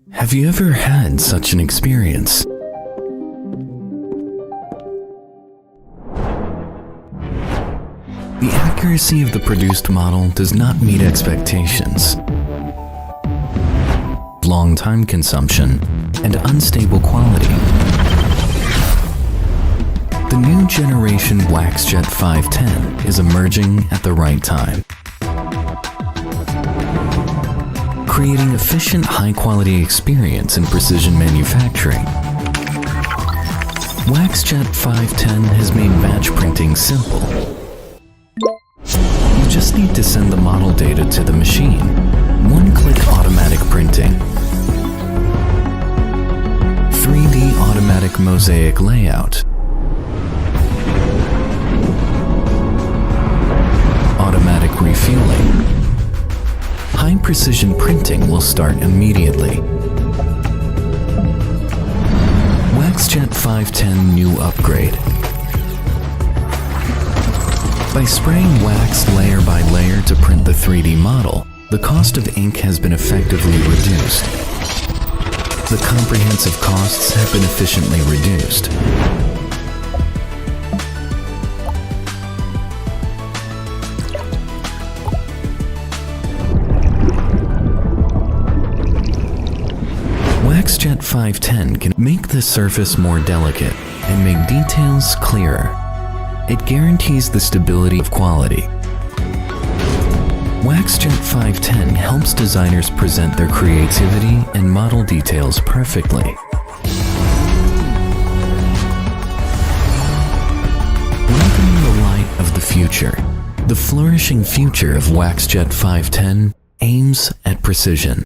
Have you ever had such an experience? The accuracy of the produced model does not meet expectations. Long time consumption and unstable quality. The new generation WaxJet 510 is emerging at the right time, creating efficient, high-quality experience in precision manufacturing. WaxJet 510 has made batch printing simple. You just need to send the model data to the machine. One-click automatic printing. 3D automatic mosaic layout. Automatic refueling. High-precision printing will start immediately. WaxJet 510 new upgrade. By spraying wax layer by layer to print the 3D model, the cost of ink has been effectively reduced. The comprehensive costs have been efficiently reduced. WaxJet 510 can make the surface more delicate and make details clearer. It guarantees the stability of quality. WaxJet 510 helps designers present their creativity and model details perfectly. Welcoming the light of the future. The flourishing future of WaxJet 510 aims at precision.